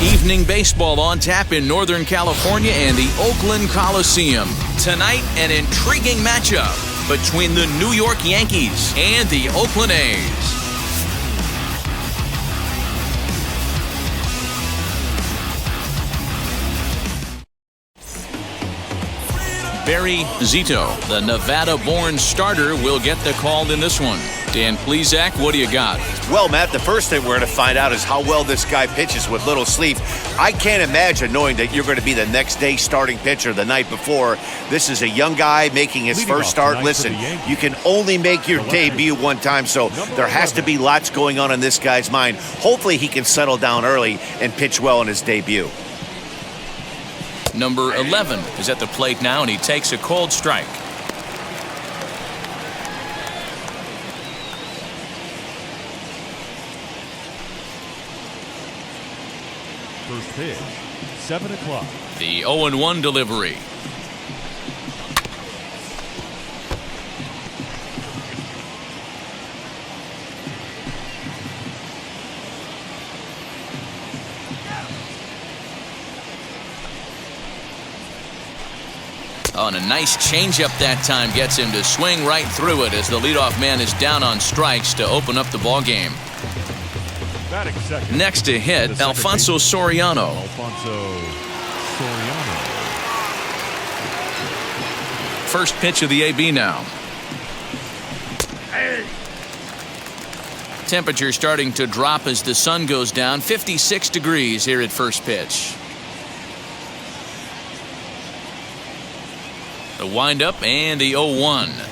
Evening baseball on tap in Northern California and the Oakland Coliseum. Tonight, an intriguing matchup between the New York Yankees and the Oakland A's. Barry Zito, the Nevada-born starter, will get the call in this one. Dan Plesac, what do you got? Well, Matt, the first thing we're going to find out is how well this guy pitches with little sleep. I can't imagine knowing that you're going to be the next day starting pitcher the night before. This is a young guy making his first start. Listen, you can only make your debut one time, so there has to be lots going on in this guy's mind. Hopefully he can settle down early and pitch well in his debut. Number 11 is at the plate now, and he takes a cold strike. First pitch, 7 o'clock. The 0-1 delivery. Oh, and a nice changeup that time gets him to swing right through it as the leadoff man is down on strikes to open up the ball game. Next to hit, Alfonso Soriano. First pitch of the AB now. Temperature starting to drop as the sun goes down. 56 degrees here at first pitch. The windup and the 0-1.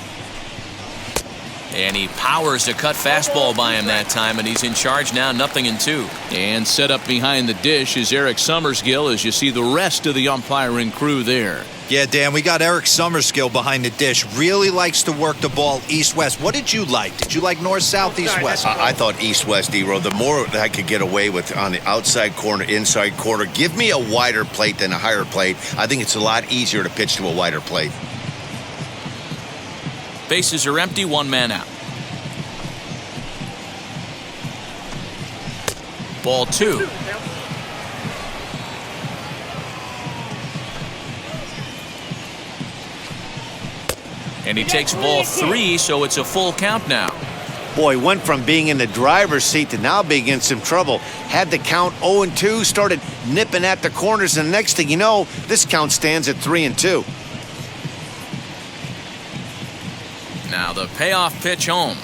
And he powers a cut fastball by him that time, and he's in charge now, 0-2. And set up behind the dish is Eric Summersgill as you see the rest of the umpiring crew there. Yeah, Dan, we got Eric Summersgill behind the dish. Really likes to work the ball east-west. What did you like? Did you like north-south, east-west? I thought east-west, D-Row. The more that I could get away with on the outside corner, inside corner, give me a wider plate than a higher plate. I think it's a lot easier to pitch to a wider plate. Bases are empty, one man out. Ball 2. And he takes ball 3, so it's a full count now. Boy, went from being in the driver's seat to now being in some trouble. Had the count 0-2, started nipping at the corners, and the next thing you know, this count stands at 3-2. Now the payoff pitch home.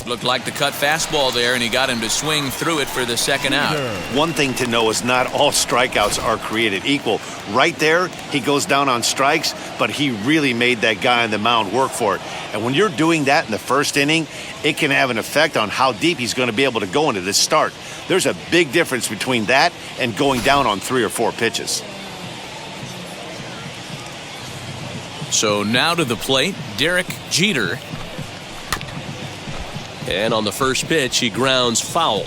Looked like the cut fastball there, and he got him to swing through it for the second out. One thing to know is not all strikeouts are created equal. Right there, he goes down on strikes, but he really made that guy on the mound work for it. And when you're doing that in the first inning, it can have an effect on how deep he's going to be able to go into this start. There's a big difference between that and going down on 3 or 4 pitches. So now to the plate, Derek Jeter. And on the first pitch, he grounds foul.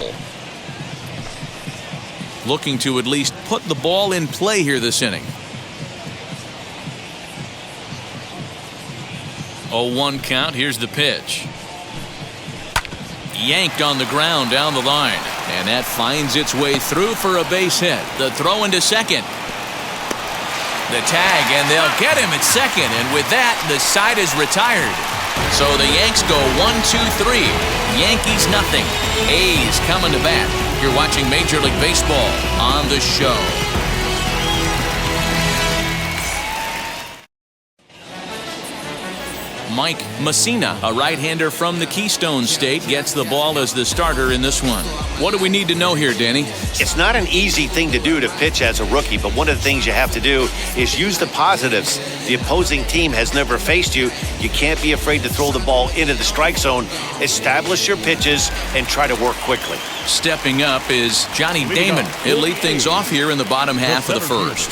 Looking to at least put the ball in play here this inning. 0-1 count. Here's the pitch. Yanked on the ground down the line. And that finds its way through for a base hit. The throw into second. The tag, and they'll get him at second. And with that, the side is retired. So the Yanks go 1-2-3. Yankees nothing. A's coming to bat. You're watching Major League Baseball on the show. Mike Messina, a right-hander from the Keystone State, gets the ball as the starter in this one. What do we need to know here, Danny? It's not an easy thing to do to pitch as a rookie, but one of the things you have to do is use the positives. The opposing team has never faced you. You can't be afraid to throw the ball into the strike zone. Establish your pitches and try to work quickly. Stepping up is Johnny Damon. He'll lead things off here in the bottom half of the first,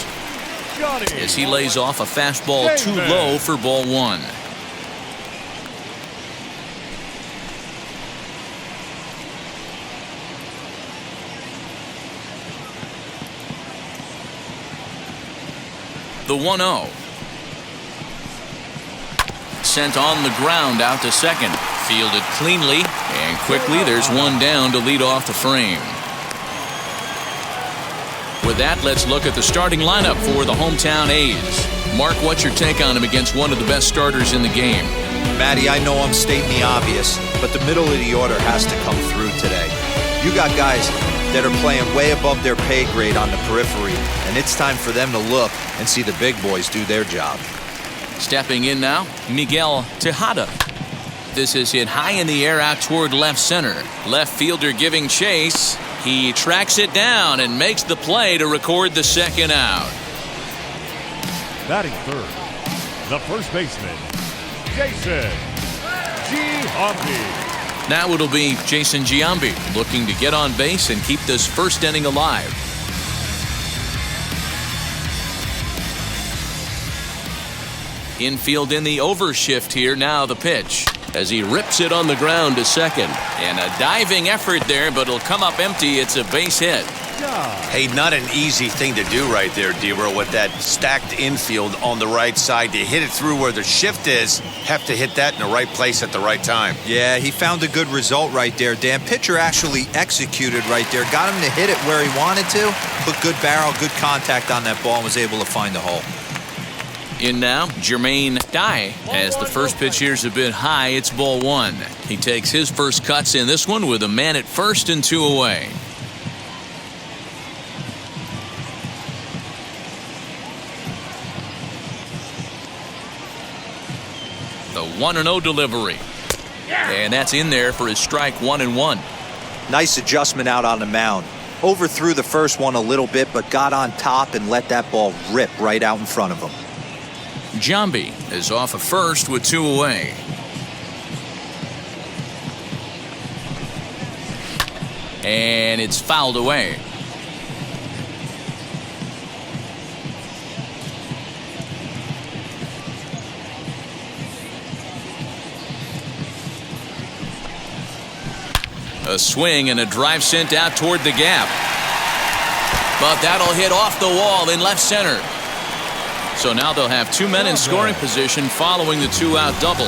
as he lays off a fastball too low for ball 1. The 1-0. Sent on the ground out to second. Fielded cleanly, and quickly there's one down to lead off the frame. With that, let's look at the starting lineup for the hometown A's. Mark, what's your take on him against one of the best starters in the game? Matty, I know I'm stating the obvious, but the middle of the order has to come through today. You got guys that are playing way above their pay grade on the periphery, and it's time for them to look and see the big boys do their job. Stepping in now, Miguel Tejada. This is hit high in the air out toward left center. Left fielder giving chase. He tracks it down and makes the play to record the second out. Batting third, the first baseman, Jason Giambi. Now it'll be Jason Giambi looking to get on base and keep this first inning alive. Infield in the overshift here. Now the pitch as he rips it on the ground to second. And a diving effort there, but it'll come up empty. It's a base hit. Hey, not an easy thing to do right there, D-Row, with that stacked infield on the right side. To hit it through where the shift is, have to hit that in the right place at the right time. Yeah, he found a good result right there, Dan. Pitcher actually executed right there. Got him to hit it where he wanted to. Put good barrel, good contact on that ball, and was able to find the hole. In now, Jermaine Dye. As the first pitch here's a bit high, it's ball one. He takes his first cuts in this one with a man at first and two away. The 1-0 delivery. And that's in there for his strike 1-1. Nice adjustment out on the mound. Overthrew the first one a little bit, but got on top and let that ball rip right out in front of him. Giambi is off of first with two away. And it's fouled away. A swing and a drive sent out toward the gap. But that'll hit off the wall in left center. So now they'll have two men in scoring position following the two-out double.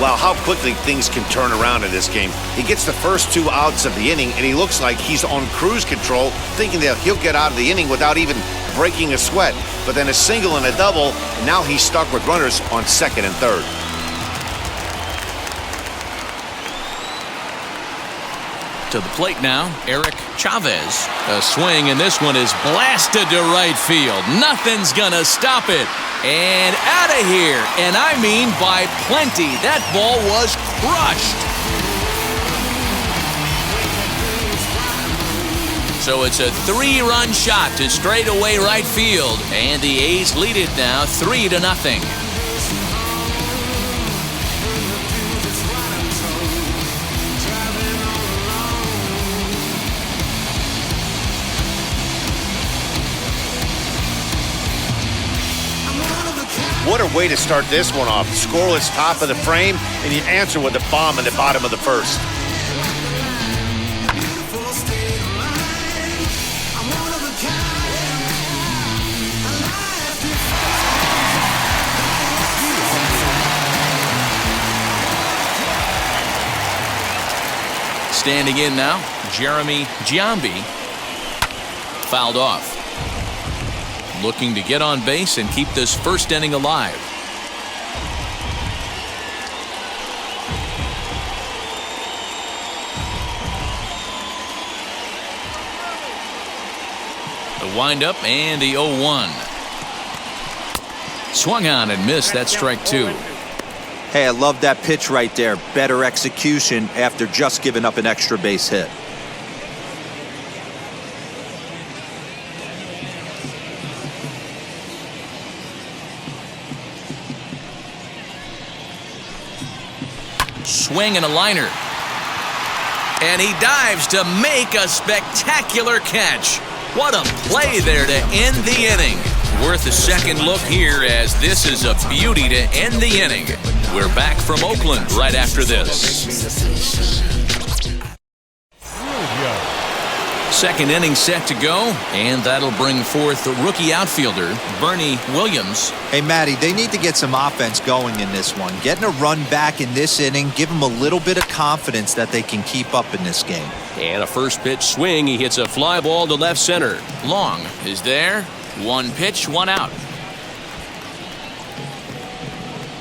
Wow, how quickly things can turn around in this game. He gets the first two outs of the inning, and he looks like he's on cruise control, thinking that he'll get out of the inning without even breaking a sweat. But then a single and a double, and now he's stuck with runners on second and third. To the plate now, Eric Chavez. A swing, and this one is blasted to right field. Nothing's gonna stop it. And out of here, and I mean by plenty. That ball was crushed. So it's a three-run shot to straightaway right field, and the A's lead it now 3-0. What a way to start this one off. Scoreless top of the frame, and you answer with a bomb in the bottom of the first. Standing in now, Jeremy Giambi. Fouled off. Looking to get on base and keep this first inning alive. The windup and the 0-1. Swung on and missed. That's strike two. Hey, I love that pitch right there. Better execution after just giving up an extra base hit. Swing and a liner. And he dives to make a spectacular catch. What a play there to end the inning. Worth a second look here, as this is a beauty to end the inning. We're back from Oakland right after this. Second inning set to go, and that'll bring forth the rookie outfielder, Bernie Williams. Hey, Matty, they need to get some offense going in this one. Getting a run back in this inning, give them a little bit of confidence that they can keep up in this game. And a first pitch swing. He hits a fly ball to left center. Long is there. One pitch, one out.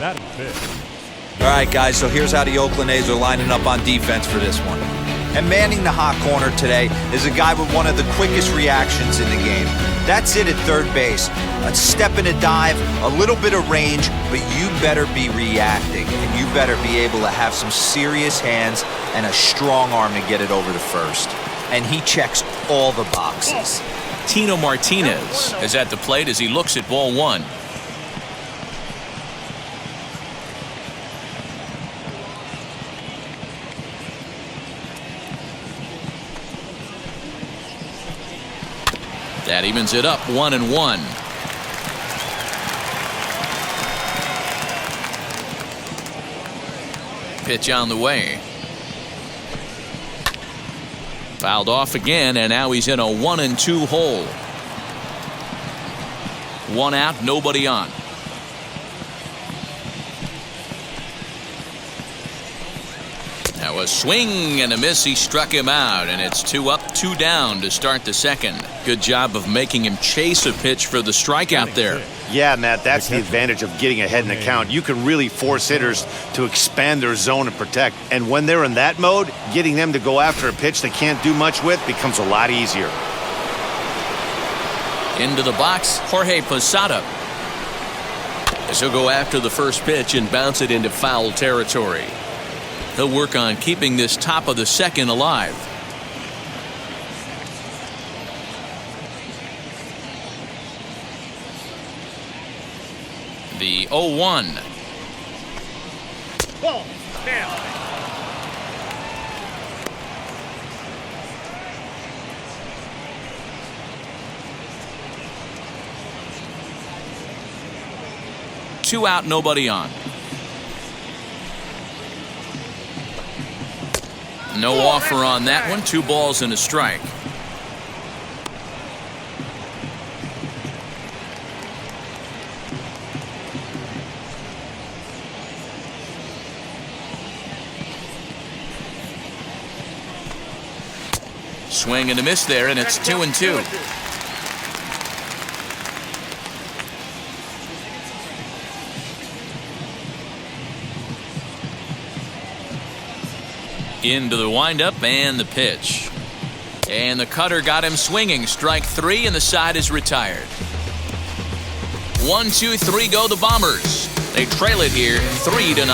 Batting fifth. All right, guys, so here's how the Oakland A's are lining up on defense for this one. And manning the hot corner today is a guy with one of the quickest reactions in the game. That's it at third base. A step and a dive, a little bit of range, but you better be reacting, and you better be able to have some serious hands and a strong arm to get it over to first. And he checks all the boxes. Tino Martinez is at the plate as he looks at ball one. That evens it up 1-1. Pitch on the way. Fouled off again, and now he's in a 1-2 hole. One out, nobody on. Now a swing and a miss. He struck him out, and it's 2 up, 2 down to start the second. Good job of making him chase a pitch for the strikeout there. Yeah, Matt, that's the advantage of getting ahead in the count. You can really force hitters to expand their zone and protect. And when they're in that mode, getting them to go after a pitch they can't do much with becomes a lot easier. Into the box, Jorge Posada. As he'll go after the first pitch and bounce it into foul territory. He'll work on keeping this top of the second alive. The 0-1. Ball. Down. Two out, nobody on. No offer on that one. 2 balls and a strike. Swing and a miss there, and it's 2-2. Into the windup and the pitch. And the cutter got him swinging. Strike 3, and the side is retired. 1, 2, 3 go the Bombers. They trail it here 3-0.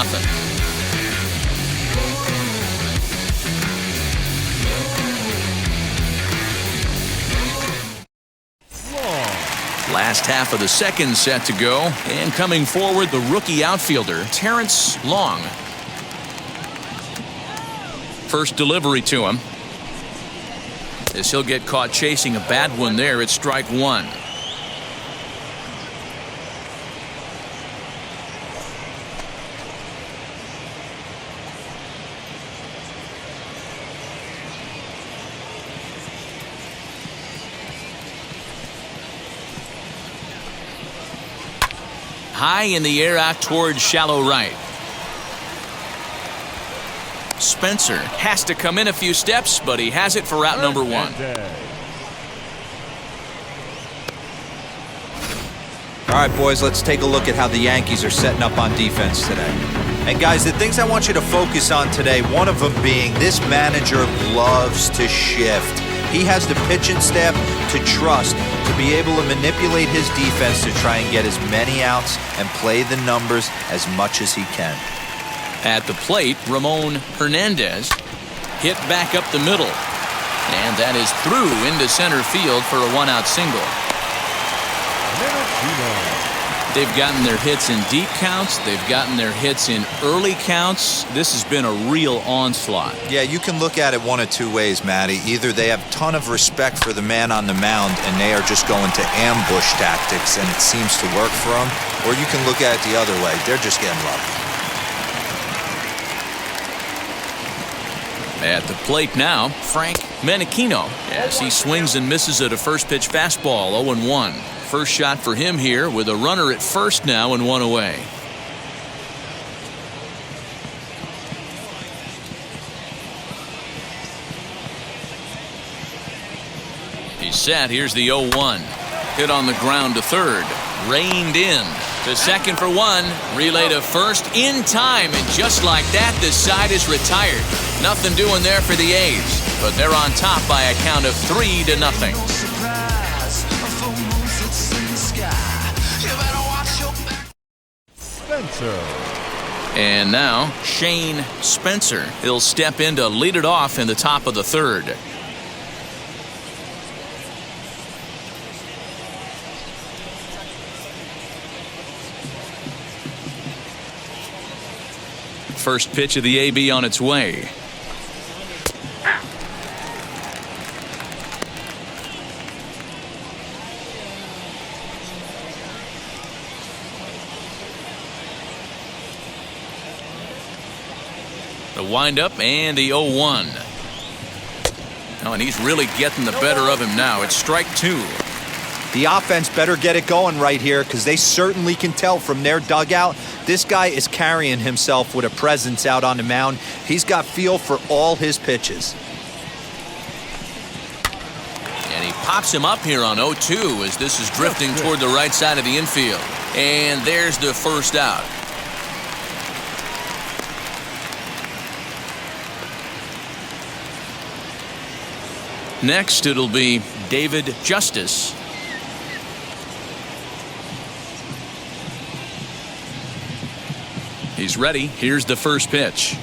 Last half of the second set to go, and coming forward, the rookie outfielder, Terrence Long. First delivery to him. As he'll get caught chasing a bad one there, it's strike 1. High in the air out towards shallow right. Spencer has to come in a few steps, but he has it for route number 1. All right, boys, let's take a look at how the Yankees are setting up on defense today. And guys, the things I want you to focus on today, one of them being this manager loves to shift. He has the pitching staff to trust to be able to manipulate his defense to try and get as many outs and play the numbers as much as he can. At the plate, Ramon Hernandez hit back up the middle. And that is through into center field for a 1-out single. They've gotten their hits in deep counts. They've gotten their hits in early counts. This has been a real onslaught. Yeah, you can look at it one of 2 ways, Matty. Either they have a ton of respect for the man on the mound and they are just going to ambush tactics and it seems to work for them, or you can look at it the other way. They're just getting lucky. At the plate now, Frank Menachino, as he swings and misses at a first pitch fastball, 0-1. First shot for him here with a runner at first now and one away. He's set. Here's the 0-1. Hit on the ground to third. Reined in. To second for one. Relay to first in time. And just like that, the side is retired. Nothing doing there for the A's. But they're on top by a count of 3-0. Spencer. And now, Shane Spencer. He'll step in to lead it off in the top of the third. First pitch of the AB on its way. The windup and the 0-1. Oh, and he's really getting the better of him now. It's strike two. The offense better get it going right here because they certainly can tell from their dugout this guy is carrying himself with a presence out on the mound. He's got feel for all his pitches. And he pops him up here on 0-2 as this is drifting toward the right side of the infield. And there's the first out. Next, it'll be David Justice. He's ready. Here's the first pitch.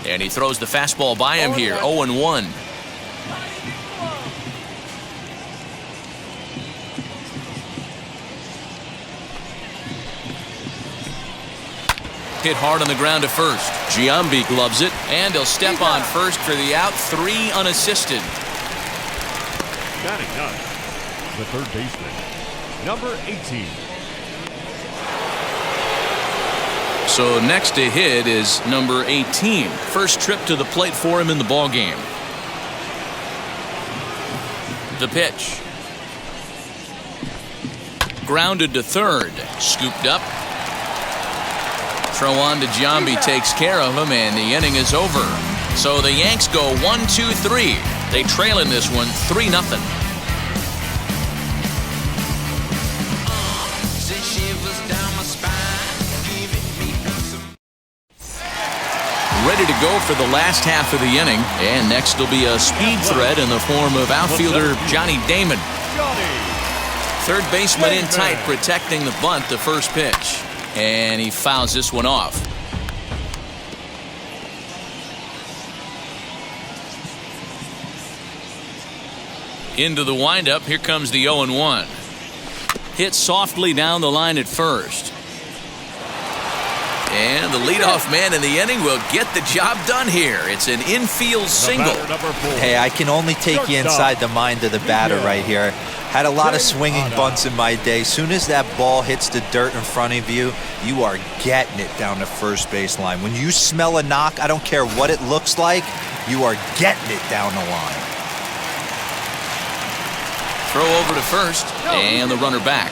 And he throws the fastball by him here. 0-1. Hit hard on the ground to first. Giambi gloves it, and he'll step on first for the out. 3 unassisted. Batting ninth, the third baseman, number 18. So next to hit is number 18. First trip to the plate for him in the ballgame. The pitch. Grounded to third. Scooped up. Throw on to Giambi takes care of him, and the inning is over. So the Yanks go 1-2-3. They trail in this one 3-0. Ready to go for the last half of the inning. And next will be a speed threat in the form of outfielder Johnny Damon. Third baseman in tight, protecting the bunt, the first pitch. And he fouls this one off. Into the windup. Here comes the 0-1. Hit softly down the line at first. And the leadoff man in the inning will get the job done here. It's an infield single. Hey, I can only take you inside the mind of the batter right here. Had a lot of swinging bunts in my day. Soon as that ball hits the dirt in front of you, you are getting it down the first base line. When you smell a knock, I don't care what it looks like, you are getting it down the line. Throw over to first, and the runner back.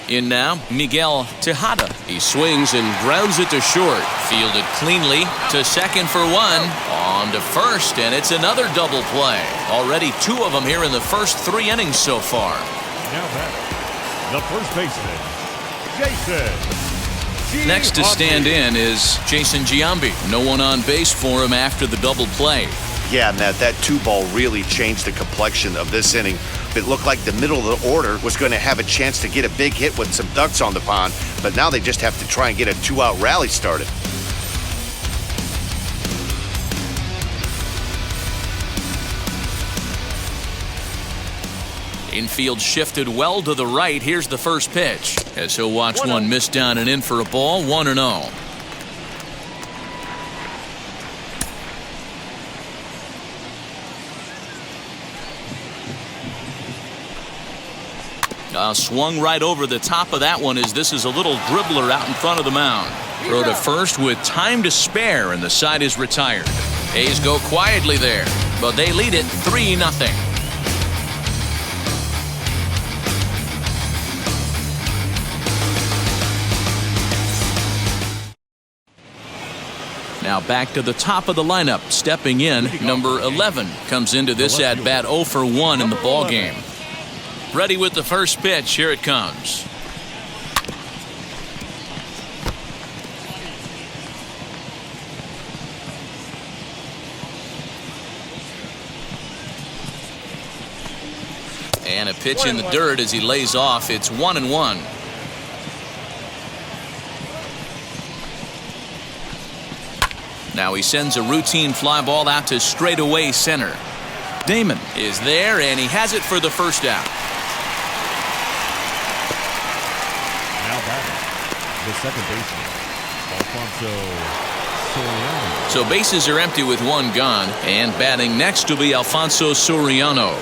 In now, Miguel Tejada. He swings and grounds it to short. Fielded cleanly to second for one. On to first, and it's another double play. Already 2 of them here in the first 3 innings so far. Now batting, the first baseman, Jason. Next to stand in is Jason Giambi. No one on base for him after the double play. Yeah, Matt, that 2-ball really changed the complexion of this inning. It looked like the middle of the order was going to have a chance to get a big hit with some ducks on the pond, but now they just have to try and get a 2-out rally started. Infield shifted well to the right. Here's the first pitch as he'll watch one miss down and in for a ball. 1-0. Swung right over the top of that one as this is a little dribbler out in front of the mound. Throw to first with time to spare, and the side is retired. A's go quietly there, but they lead it 3-0. Now back to the top of the lineup. Stepping in, number 11 comes into this at-bat 0 for 1 in the ball game. Ready with the first pitch. Here it comes. And a pitch in the dirt as he lays off. It's 1-1. Now he sends a routine fly ball out to straightaway center. Damon is there, and he has it for the first out. Now batting, the second baseman, Alfonso Soriano. So bases are empty with one gone, and batting next will be Alfonso Soriano.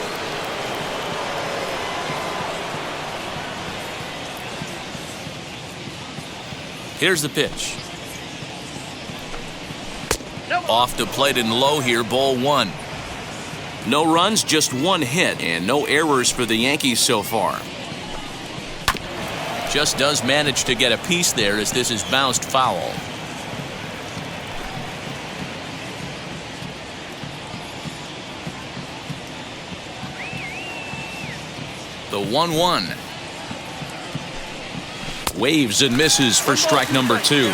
Here's the pitch. Off the plate and low here, ball 1. No runs, just 1 hit, and no errors for the Yankees so far. Just does manage to get a piece there as this is bounced foul. The 1-1. Waves and misses for strike number 2.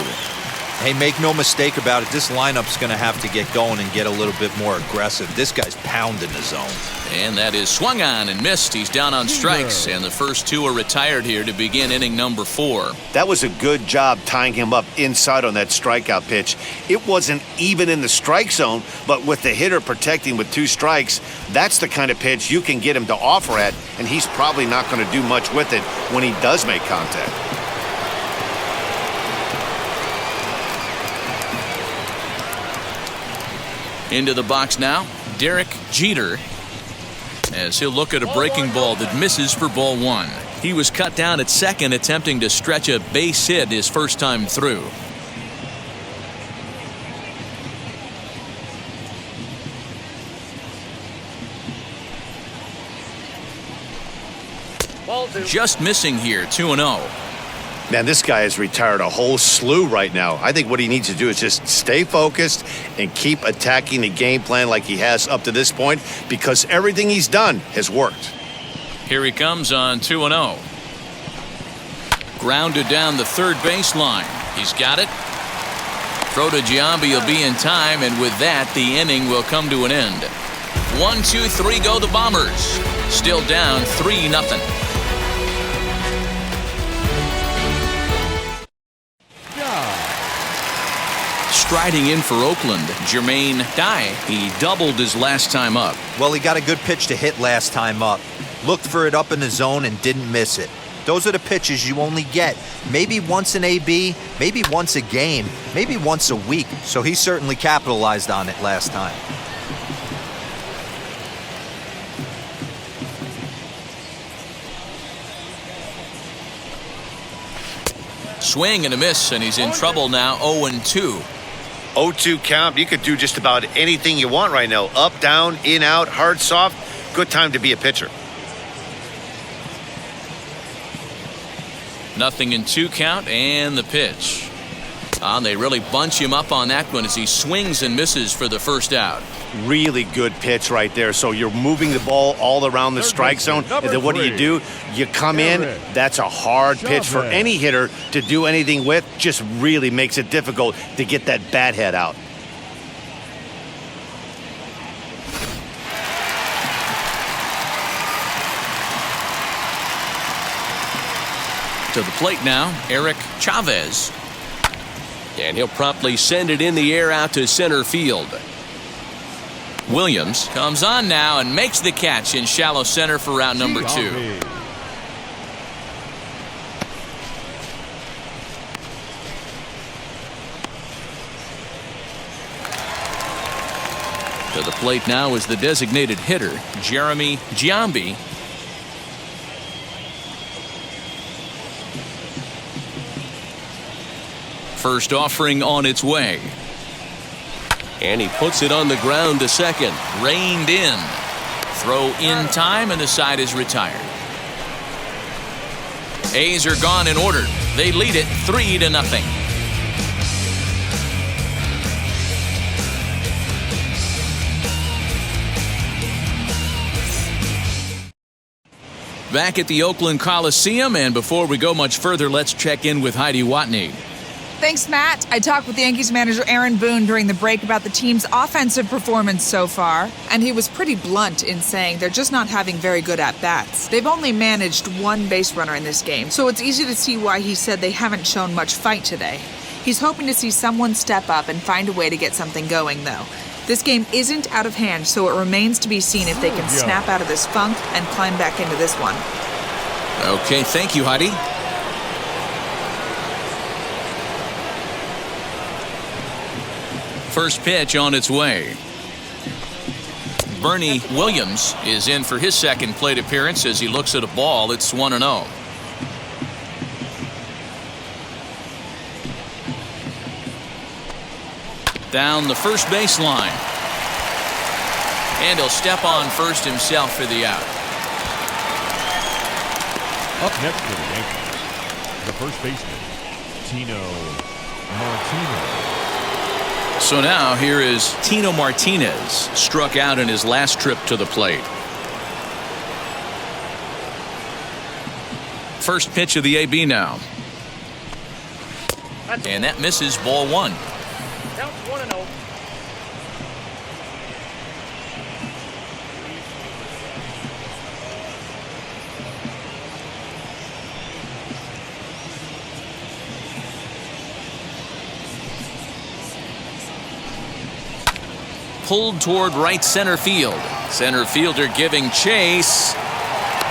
Hey, make no mistake about it, this lineup's going to have to get going and get a little bit more aggressive. This guy's pounding the zone. And that is swung on and missed. He's down on strikes, and the first 2 are retired here to begin inning number 4. That was a good job tying him up inside on that strikeout pitch. It wasn't even in the strike zone, but with the hitter protecting with 2 strikes, that's the kind of pitch you can get him to offer at, and he's probably not going to do much with it when he does make contact. Into the box now, Derek Jeter, as he'll look at a breaking ball that misses for ball 1. He was cut down at second, attempting to stretch a base hit his first time through. Just missing here, 2-0. Man, this guy has retired a whole slew right now. I think what he needs to do is just stay focused and keep attacking the game plan like he has up to this point, because everything he's done has worked. Here he comes on 2-0. Grounded down the third baseline. He's got it. Throw to Giambi will be in time, and with that, the inning will come to an end. 1, 2, 3 go the Bombers. Still down 3-0. Striding in for Oakland, Jermaine Dye. He doubled his last time up. Well, he got a good pitch to hit last time up. Looked for it up in the zone and didn't miss it. Those are the pitches you only get maybe once an AB, maybe once a game, maybe once a week. So he certainly capitalized on it last time. Swing and a miss, and he's in trouble now, 0-2. 0-2 count. You could do just about anything you want right now. Up, down, in, out, hard, soft. Good time to be a pitcher. 0-2 count, and the pitch. They really bunch him up on that one as he swings and misses for the first out. Really good pitch right there. So you're moving the ball all around the strike zone, and then what do? You come in. That's a hard pitch for any hitter to do anything with. Just really makes it difficult to get that bat head out. To the plate now, Eric Chavez. And he'll promptly send it in the air out to center field. Williams comes on now and makes the catch in shallow center for round number 2. To the plate now is the designated hitter, Jeremy Giambi. First offering on its way. And he puts it on the ground to second. Reined in. Throw in time, and the side is retired. A's are gone in order. They lead it 3-0. Back at the Oakland Coliseum, and before we go much further, let's check in with Heidi Watney. Thanks, Matt. I talked with Yankees manager Aaron Boone during the break about the team's offensive performance so far, and he was pretty blunt in saying they're just not having very good at-bats. They've only managed one base runner in this game, so it's easy to see why he said they haven't shown much fight today. He's hoping to see someone step up and find a way to get something going, though. This game isn't out of hand, so it remains to be seen if they can snap out of this funk and climb back into this one. Okay, thank you, Heidi. First pitch on its way. Bernie Williams is in for his second plate appearance as he looks at a ball. It's 1-0. Down the first baseline. And he'll step on first himself for the out. Up next for the Yankees, the first baseman, Tino Martinez. So now here is Tino Martinez, struck out in his last trip to the plate. First pitch of the AB now. And that misses, ball one. Count 1-0. Pulled toward right center field. Center fielder giving chase.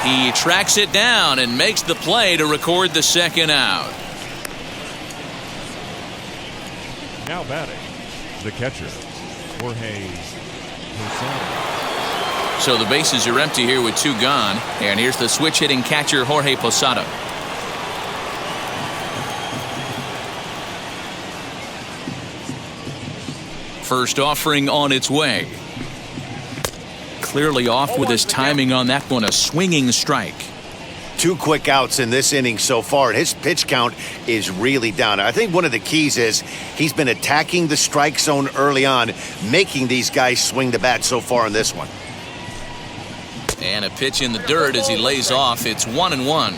He tracks it down and makes the play to record the second out. Now batting, the catcher, Jorge Posada. So the bases are empty here with two gone. And here's the switch hitting catcher Jorge Posada. First offering on its way. Clearly off with his timing on that one, a swinging strike. 2 quick outs in this inning so far, and his pitch count is really down. I think one of the keys is he's been attacking the strike zone early on, making these guys swing the bat so far in this one. And a pitch in the dirt as he lays off. It's 1-1.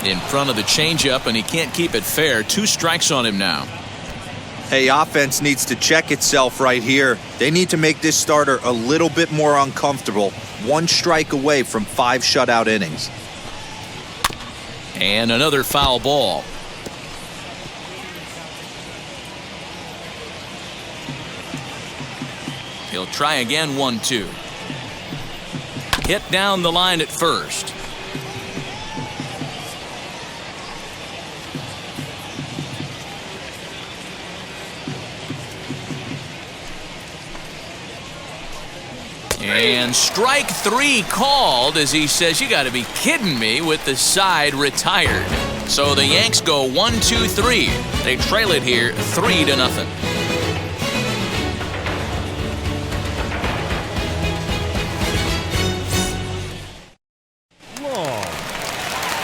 In front of the changeup, and he can't keep it fair. 2 strikes on him now. Hey, offense needs to check itself right here. They need to make this starter a little bit more uncomfortable. 1 strike away from 5 shutout innings. And another foul ball. He'll try again, 1-2. Hit down the line at first. And strike 3 called as he says, "You got to be kidding me," with the side retired. So the Yanks go 1-2-3. They trail it here 3-0.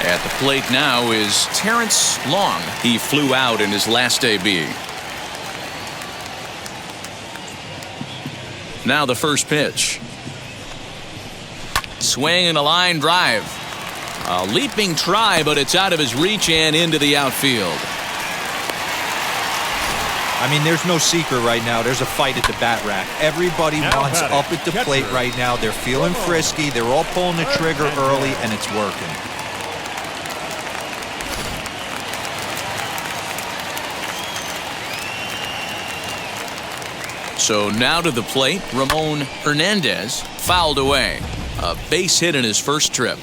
At the plate now is Terrence Long. He flew out in his last AB. Now the first pitch. Swing and a line drive. A leaping try, but it's out of his reach and into the outfield. I mean, there's no secret right now. There's a fight at the bat rack. Everybody wants up at the plate right now. They're feeling frisky. They're all pulling the trigger early, and it's working. So now to the plate, Ramon Hernandez, fouled away. A base hit in his first trip.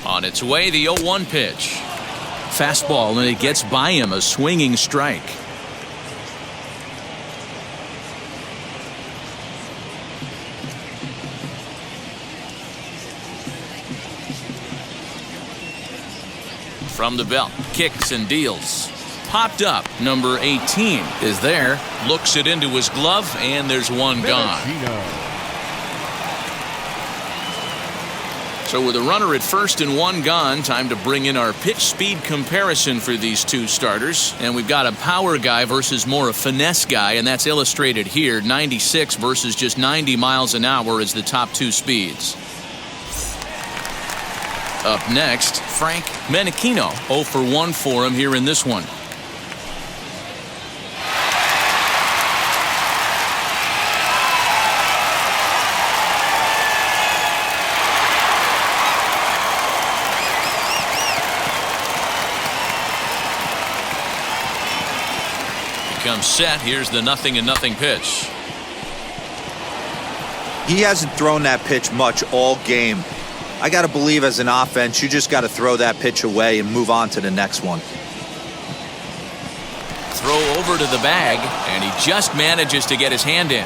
On its way, the 0-1 pitch. Fastball, and it gets by him, a swinging strike. From the belt, kicks and deals. Popped up, number 18 is there, looks it into his glove, and there's one gone. So with a runner at first and one gone, time to bring in our pitch speed comparison for these two starters. And we've got a power guy versus more a finesse guy, and that's illustrated here. 96 versus just 90 miles an hour is the top two speeds. Up next, Frank Menechino. 0 for 1 for him here in this one. Comes set. Here's the 0-0 pitch. He hasn't thrown that pitch much all game. I got to believe as an offense, you just got to throw that pitch away and move on to the next one. Throw over to the bag, and he just manages to get his hand in.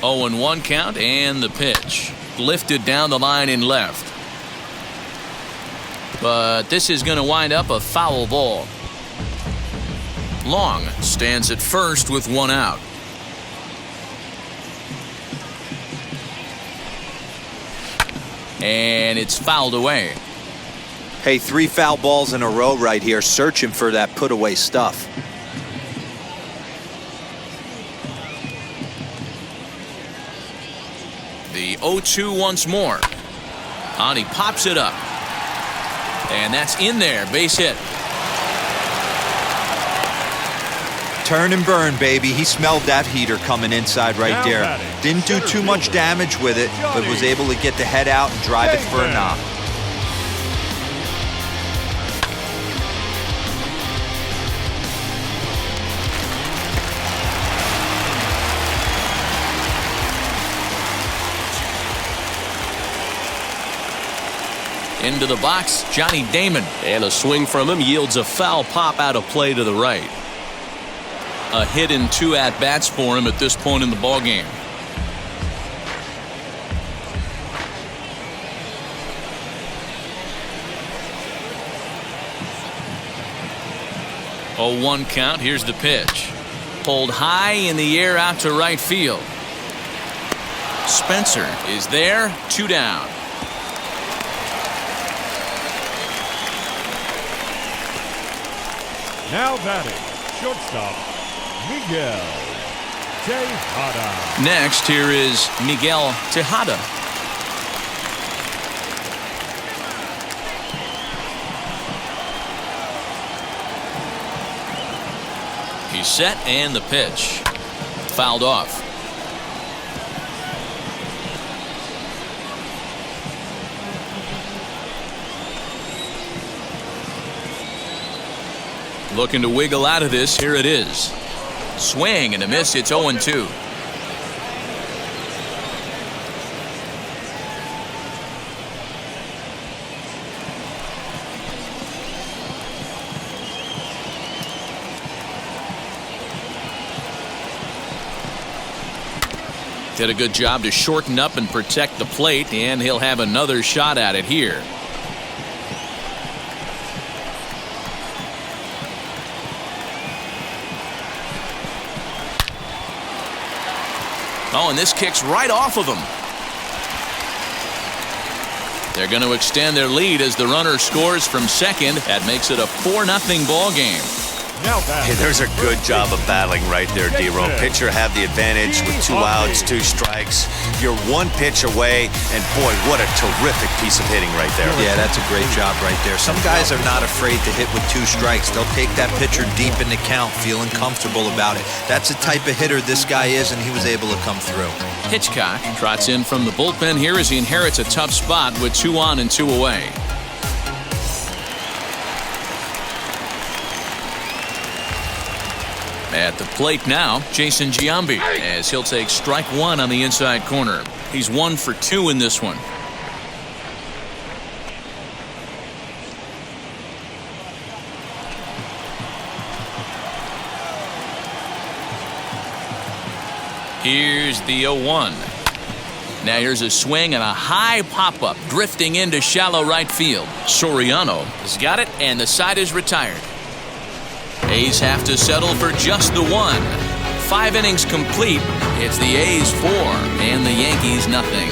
Oh, and 1 count, and the pitch. Lifted down the line in left. But this is going to wind up a foul ball. Long stands at first with 1 out. And it's fouled away. Hey, 3 foul balls in a row right here, searching for that put away stuff. The 0-2 once more. And he pops it up. And that's in there. Base hit. Turn and burn, baby. He smelled that heater coming inside right there. Didn't do too much damage with it, but was able to get the head out and drive it for a knock. Into the box, Johnny Damon. And a swing from him yields a foul pop out of play to the right. A hit in 2 at-bats for him at this point in the ballgame. Oh, 1 count. Here's the pitch. Pulled high in the air out to right field. Spencer is there. 2 down. Now batting, shortstop, Miguel Tejada. Next, here is Miguel Tejada. He's set, and the pitch. Fouled off. Looking to wiggle out of this. Here it is. Swing and a miss. It's 0-2. Did a good job to shorten up and protect the plate, and he'll have another shot at it here. Oh, and this kicks right off of him. They're going to extend their lead as the runner scores from second. That makes it a 4-0 ball game. Hey, there's a good job of battling right there, D-Ro. Pitcher have the advantage with 2 outs, 2 strikes. You're 1 pitch away, and boy, what a terrific piece of hitting right there. Yeah, that's a great job right there. Some guys are not afraid to hit with 2 strikes. They'll take that pitcher deep in the count, feeling comfortable about it. That's the type of hitter this guy is, and he was able to come through. Hitchcock trots in from the bullpen here as he inherits a tough spot with 2 on and 2 away. At the plate now, Jason Giambi, as he'll take strike one on the inside corner. He's 1 for 2 in this one. Here's the 0-1. Now here's a swing and a high pop-up drifting into shallow right field. Soriano has got it, and the side is retired. A's have to settle for just the 1. 5 innings complete. It's the A's 4 and the Yankees nothing.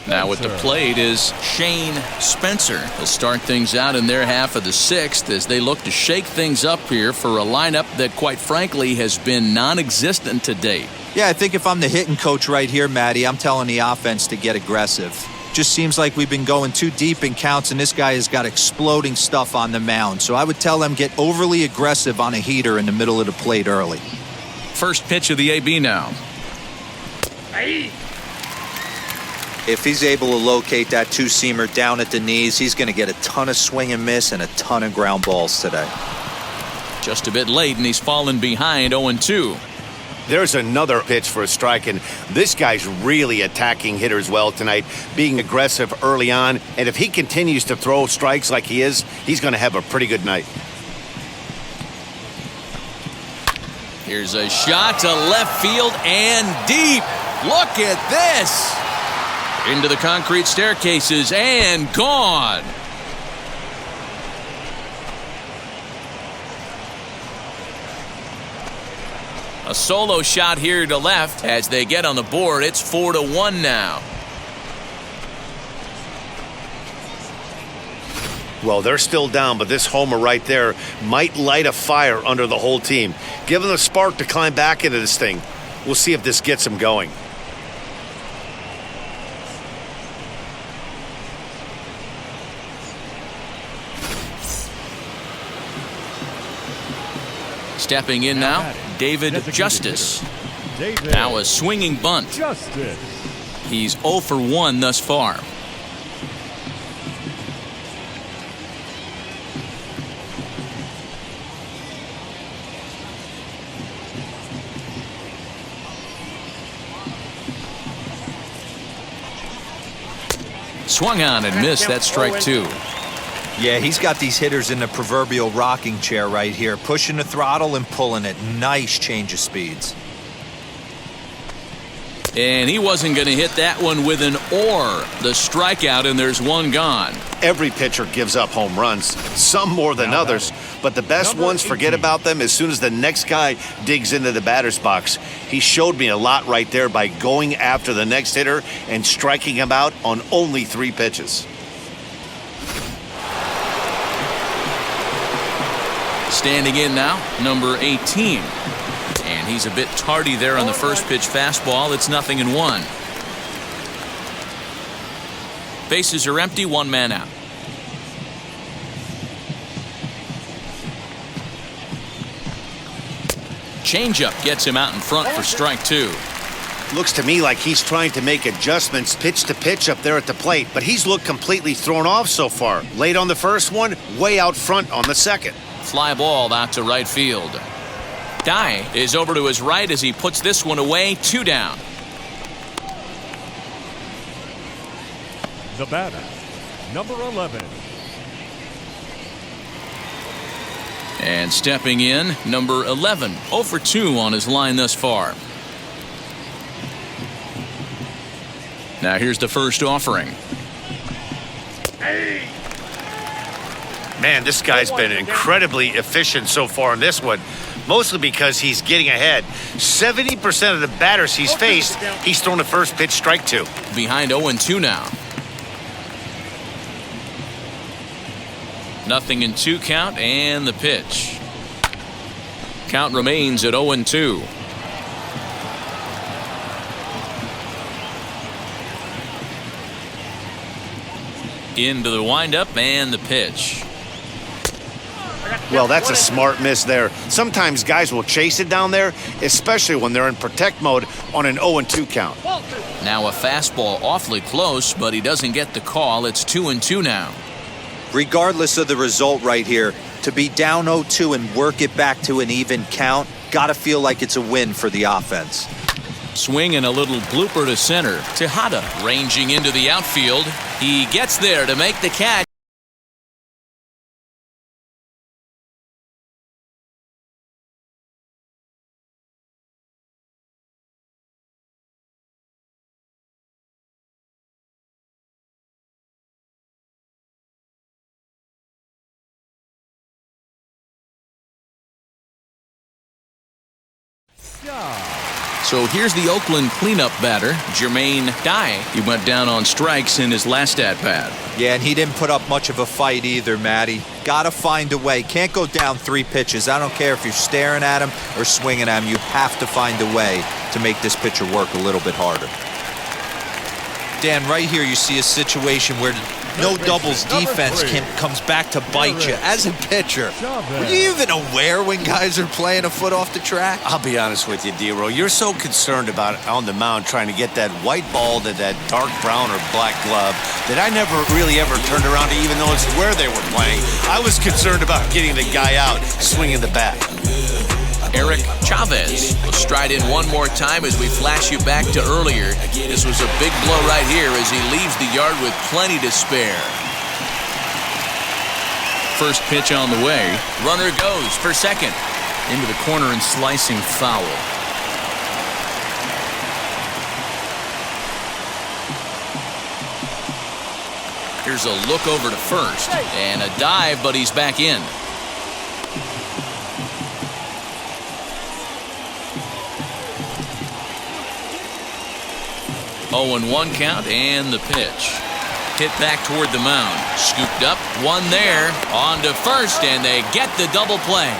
Now at the plate is Shane Spencer. They'll start things out in their half of the 6th as they look to shake things up here for a lineup that, quite frankly, has been non-existent to date. Yeah, I think if I'm the hitting coach right here, Matty, I'm telling the offense to get aggressive. Just seems like we've been going too deep in counts, and this guy has got exploding stuff on the mound. So I would tell them get overly aggressive on a heater in the middle of the plate early. First pitch of the AB now. If he's able to locate that two-seamer down at the knees, he's going to get a ton of swing and miss and a ton of ground balls today. Just a bit late, and he's fallen behind 0-2. There's another pitch for a strike, and this guy's really attacking hitters well tonight, being aggressive early on. And if he continues to throw strikes like he is, he's going to have a pretty good night. Here's a shot to left field and deep. Look at this. Into the concrete staircases and gone. A solo shot here to left as they get on the board. It's 4-1 now. Well, they're still down, but this homer right there might light a fire under the whole team. Give them a spark to climb back into this thing. We'll see if this gets them going. Stepping in now, David Justice. Now a swinging bunt. He's 0 for 1 thus far. Swung on and missed. That's strike 2. Yeah, he's got these hitters in the proverbial rocking chair right here, pushing the throttle and pulling it. Nice change of speeds. And he wasn't going to hit that one with an or. The strikeout, and there's one gone. Every pitcher gives up home runs, some more than others, but the best ones forget about them as soon as the next guy digs into the batter's box. He showed me a lot right there by going after the next hitter and striking him out on only 3 pitches. Standing in now, number 18. And he's a bit tardy there on the first pitch fastball. It's 0-1. Bases are empty, 1 man out. Changeup gets him out in front for strike 2. Looks to me like he's trying to make adjustments pitch to pitch up there at the plate, but he's looked completely thrown off so far. Late on the first one, way out front on the second. Fly ball out to right field. Dye is over to his right as he puts this one away. 2 down. The batter, number 11. And stepping in, number 11. 0 for 2 on his line thus far. Now here's the first offering. Man, this guy's been incredibly efficient so far in this one, mostly because he's getting ahead. 70% of the batters he's faced, he's thrown the first pitch strike 2. Behind 0-2 now. 0-2 count and the pitch. Count remains at 0-2. Into the windup and the pitch. Well, that's a smart miss there. Sometimes guys will chase it down there, especially when they're in protect mode on an 0-2 count. Now a fastball awfully close, but he doesn't get the call. It's 2-2 now. Regardless of the result right here, to be down 0-2 and work it back to an even count, gotta feel like it's a win for the offense. Swing and a little blooper to center. Tejada ranging into the outfield. He gets there to make the catch. So here's the Oakland cleanup batter, Jermaine Dye. He went down on strikes in his last at-bat. Yeah, and he didn't put up much of a fight either, Matty. Gotta find a way. Can't go down 3 pitches. I don't care if you're staring at him or swinging at him. You have to find a way to make this pitcher work a little bit harder. Dan, right here you see a situation where no doubles defense comes back to bite you. As a pitcher, were you even aware when guys are playing a foot off the track? I'll be honest with you, D-Roll. You're so concerned about on the mound trying to get that white ball to that dark brown or black glove that I never really ever turned around to even notice where they were playing. I was concerned about getting the guy out swinging the bat. Eric Chavez will stride in one more time as we flash you back to earlier. This was a big blow right here as he leaves the yard with plenty to spare. First pitch on the way. Runner goes for second. Into the corner and slicing foul. Here's a look over to first and a dive, but he's back in. 0-1 count and the pitch. Hit back toward the mound. Scooped up, one there. On to first, and they get the double play.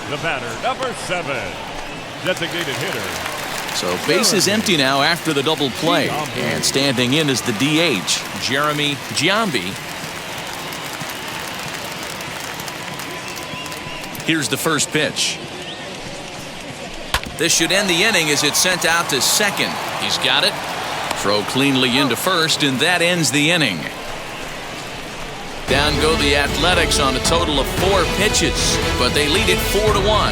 The batter, number 7, designated hitter. So base is empty now after the double play. And standing in is the DH, Jeremy Giambi. Here's the first pitch. This should end the inning as it's sent out to second. He's got it. Throw cleanly into first, and that ends the inning. Down go the Athletics on a total of 4 pitches, but they lead it 4-1.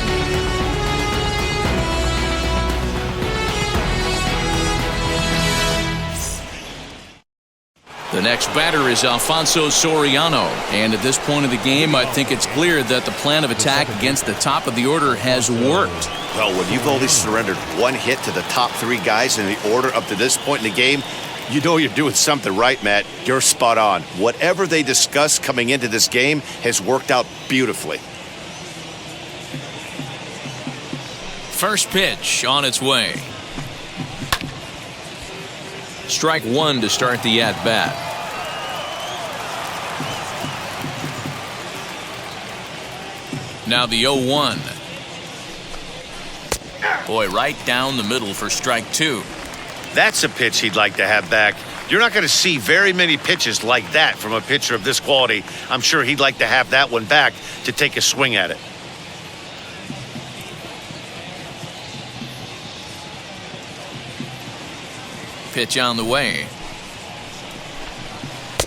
The next batter is Alfonso Soriano, and at this point of the game, I think it's clear that the plan of attack against the top of the order has worked. Well, when you've only surrendered 1 hit to the top 3 guys in the order up to this point in the game, you know you're doing something right, Matt. You're spot on. Whatever they discussed coming into this game has worked out beautifully. First pitch on its way. Strike 1 to start the at-bat. Now the 0-1. Boy, right down the middle for strike 2. That's a pitch he'd like to have back. You're not going to see very many pitches like that from a pitcher of this quality. I'm sure he'd like to have that one back to take a swing at it. Pitch on the way.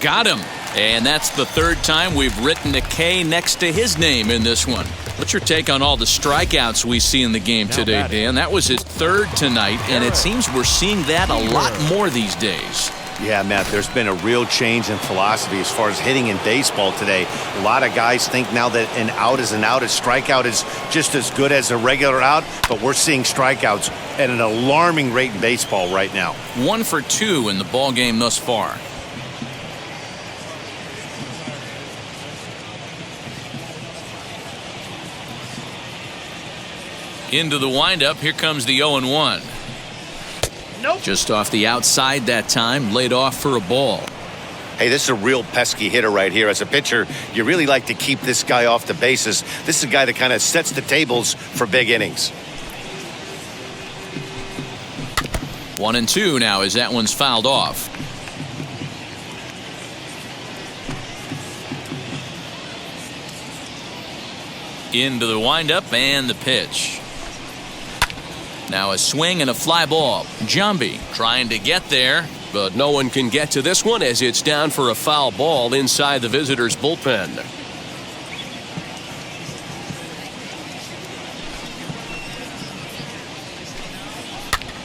Got him. And that's the 3rd time we've written a K next to his name in this one. What's your take on all the strikeouts we see in the game today, Dan? That was his 3rd tonight, and it seems we're seeing that a lot more these days. Yeah, Matt, there's been a real change in philosophy as far as hitting in baseball today. A lot of guys think now that an out is an out, a strikeout is just as good as a regular out, but we're seeing strikeouts at an alarming rate in baseball right now. 1 for 2 in the ball game thus far. Into the windup, here comes the 0-1. Nope. Just off the outside that time, laid off for a ball. Hey, this is a real pesky hitter right here. As a pitcher, you really like to keep this guy off the bases. This is a guy that kind of sets the tables for big innings. 1-2 now as that one's fouled off. Into the windup and the pitch. Now a swing and a fly ball. Jambi trying to get there. But no one can get to this one as it's down for a foul ball inside the visitors' bullpen.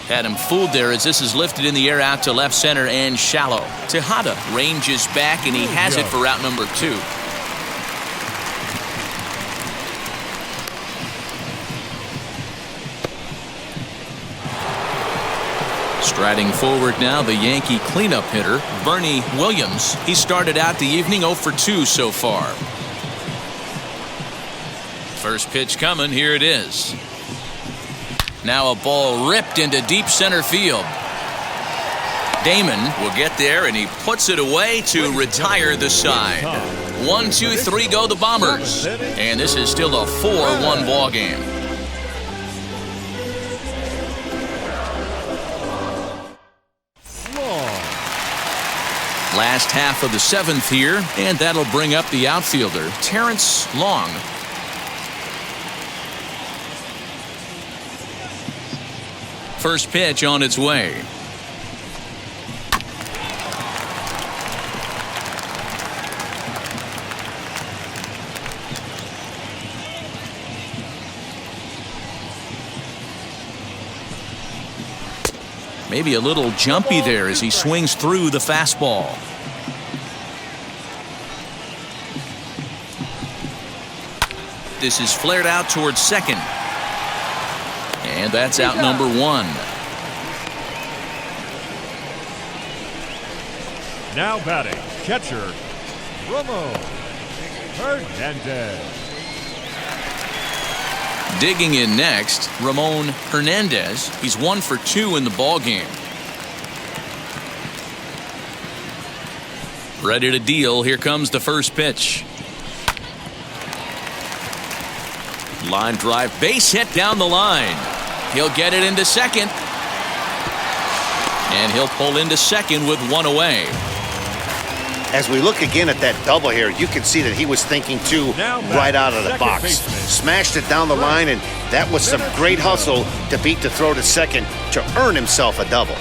Had him fooled there as this is lifted in the air out to left center and shallow. Tejada ranges back and he has it for out number 2. Striding forward now, the Yankee cleanup hitter, Bernie Williams. He started out the evening 0 for 2 so far. First pitch coming, here it is. Now a ball ripped into deep center field. Damon will get there and he puts it away to retire the side. 1, 2, 3 go the Bombers. And this is still a 4-1 ball game. Last half of the 7th here, and that'll bring up the outfielder, Terrence Long. First pitch on its way. Maybe a little jumpy there as he swings through the fastball. This is flared out towards second. And that's out number 1. Now batting, catcher, Ramon Hernandez. Digging in next, Ramon Hernandez. He's 1 for 2 in the ball game. Ready to deal. Here comes the first pitch. Line drive, base hit down the line. He'll get it into second. And he'll pull into second with 1 away. As we look again at that double here, you can see that he was thinking too right out of the box. Smashed it down the line, and that was some great hustle to beat the throw to second to earn himself a double.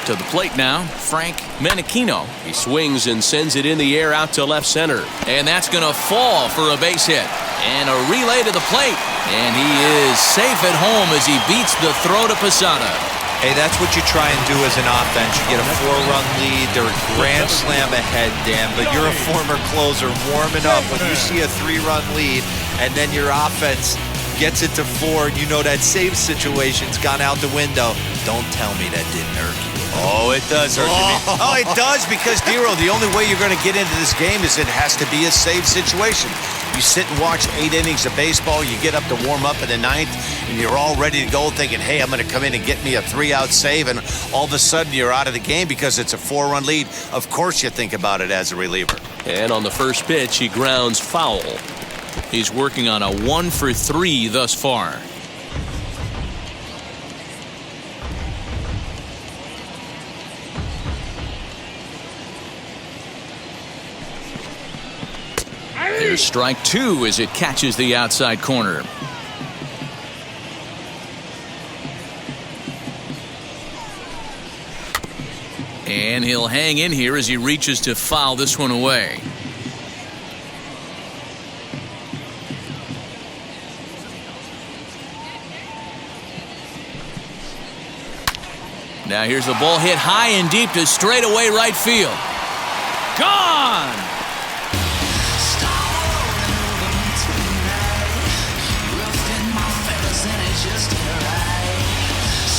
To the plate now, Frank Menechino. He swings and sends it in the air out to left center. And that's going to fall for a base hit. And a relay to the plate. And he is safe at home as he beats the throw to Posada. Hey, that's what you try and do as an offense. You get a 4-run lead. They're a grand slam ahead, Dan. But you're a former closer warming up. When you see a 3-run lead and then your offense gets it to 4, and you know that save situation's gone out the window, don't tell me that didn't irk you. Oh, it does hurt me. Oh, it does, because, Dero, the only way you're going to get into this game is it has to be a save situation. You sit and watch 8 innings of baseball, you get up to warm up in the 9th, and you're all ready to go thinking, hey, I'm going to come in and get me a 3-out save, and all of a sudden you're out of the game because it's a 4-run lead. Of course you think about it as a reliever. And on the first pitch, he grounds foul. He's working on a 1 for 3 thus far. There's strike 2 as it catches the outside corner. And he'll hang in here as he reaches to foul this one away. Now here's a ball hit high and deep to straightaway right field. Gone!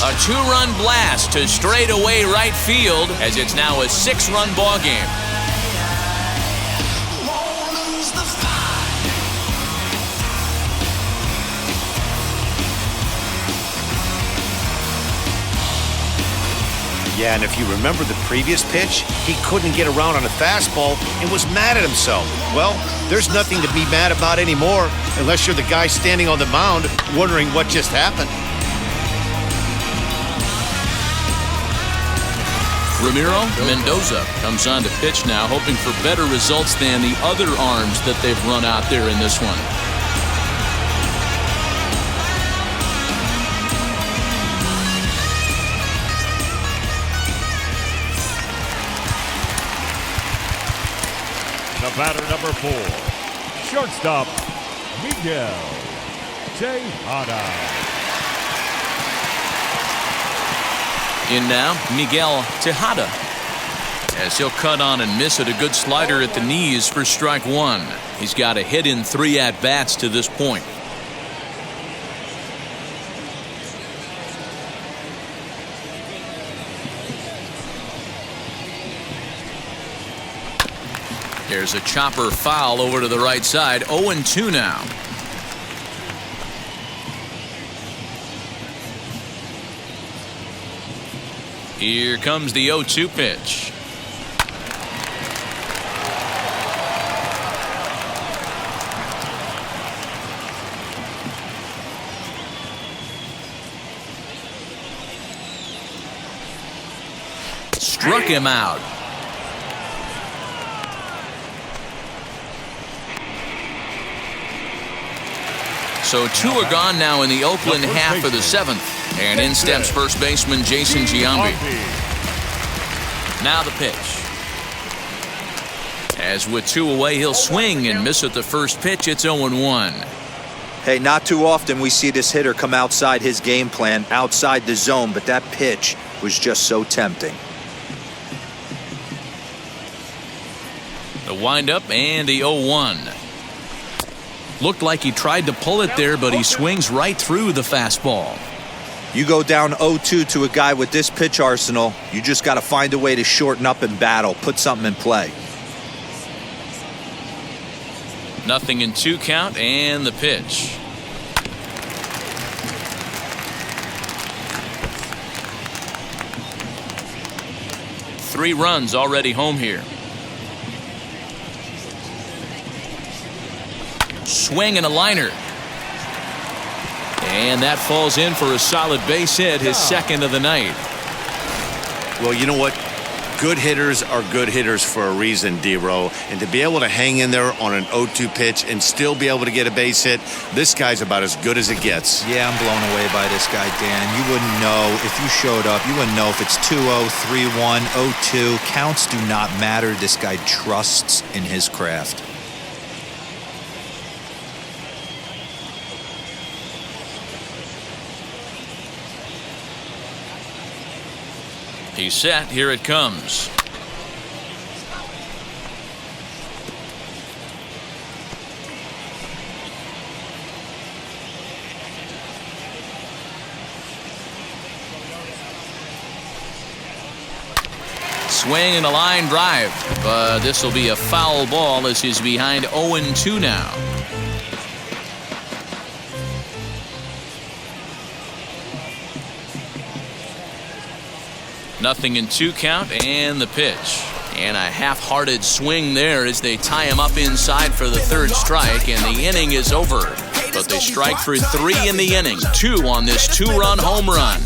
A 2-run blast to straightaway right field as it's now a 6-run ball game. Yeah, and if you remember the previous pitch, he couldn't get around on a fastball and was mad at himself. Well, there's nothing to be mad about anymore unless you're the guy standing on the mound wondering what just happened. Ramiro Mendoza comes on to pitch now, hoping for better results than the other arms that they've run out there in this one. The batter, number 4, shortstop, Miguel Tejada. In now, Miguel Tejada, as he'll cut on and miss at a good slider at the knees for strike 1. He's got a hit in 3 at-bats to this point. There's a chopper foul over to the right side. 0-2 now. Here comes the 0-2 pitch. Struck him out. So 2 are gone now in the Oakland half of the 7th. And in steps first baseman Jason Giambi. Now the pitch. As with 2 away, he'll swing and miss at the first pitch. It's 0-1. Hey, not too often we see this hitter come outside his game plan, outside the zone, but that pitch was just so tempting. The windup and the 0-1. Looked like he tried to pull it there, but he swings right through the fastball. You go down 0-2 to a guy with this pitch arsenal, you just got to find a way to shorten up and battle, put something in play. 0-2 count and the pitch. Three runs already home here. Swing and a liner. And that falls in for a solid base hit, his second of the night. Well, you know what? Good hitters are good hitters for a reason, D-Row. And to be able to hang in there on an 0-2 pitch and still be able to get a base hit, this guy's about as good as it gets. Yeah, I'm blown away by this guy, Dan. You wouldn't know if you showed up. You wouldn't know if it's 2-0, 3-1, 0-2. Counts do not matter. This guy trusts in his craft. He's set. Here it comes. Swing and a line drive, but this will be a foul ball as he's behind 0-2 now. Nothing in 2 count and the pitch. And a half-hearted swing there as they tie him up inside for the third strike, and the inning is over. But they strike for 3 in the inning, 2 on this 2-run home run.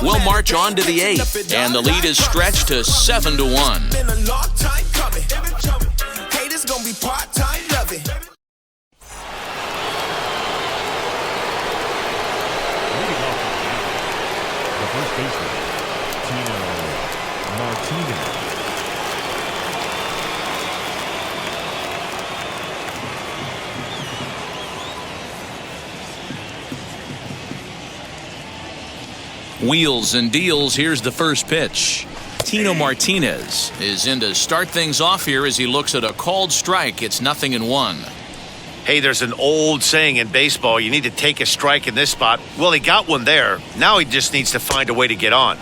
We'll march on to the 8th, and the lead is stretched to 7-1. The first baseman, Martinez. Wheels and deals. Here's the first pitch. Tino Martinez is in to start things off here as he looks at a called strike. It's 0-1. Hey, there's an old saying in baseball, you need to take a strike in this spot. Well, he got one there. Now he just needs to find a way to get on.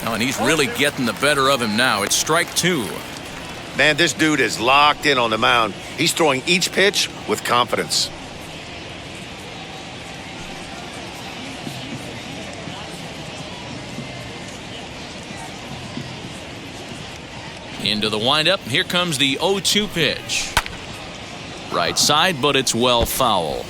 Oh, and he's really getting the better of him now. It's strike 2. Man, this dude is locked in on the mound. He's throwing each pitch with confidence. Into the windup. Here comes the 0-2 pitch. Right side, but it's well foul.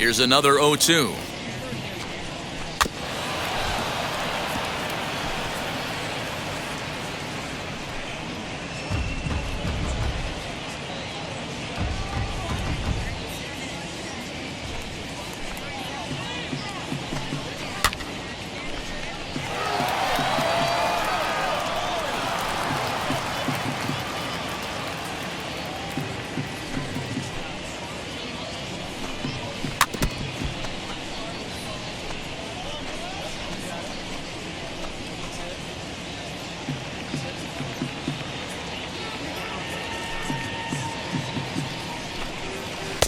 Here's another 0-2.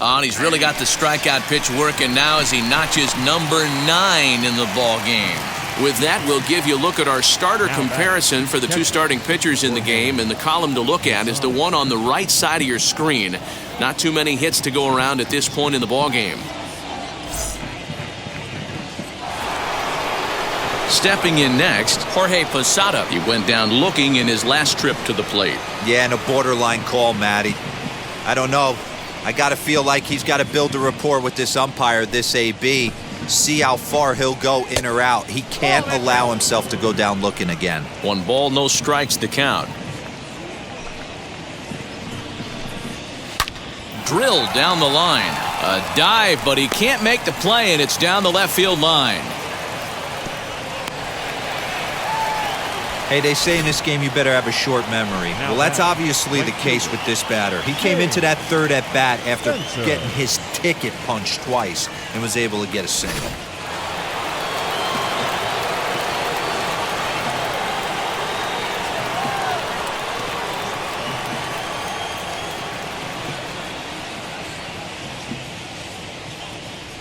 Oh, and he's really got the strikeout pitch working now as he notches number 9 in the ball game. With that, we'll give you a look at our starter comparison for the two starting pitchers in the game, and the column to look at is the one on the right side of your screen. Not too many hits to go around at this point in the ball game. Stepping in next, Jorge Posada. He went down looking in his last trip to the plate. Yeah, and a borderline call, Matty. I don't know. I got to feel like he's got to build a rapport with this umpire, this AB. See how far he'll go in or out. He can't allow himself to go down looking again. 1 ball, no strikes to count. Drilled down the line. A dive, but he can't make the play, and it's down the left field line. Hey, they say in this game you better have a short memory. Well, that's obviously the case with this batter. He came into that third at bat after getting his ticket punched twice and was able to get a single.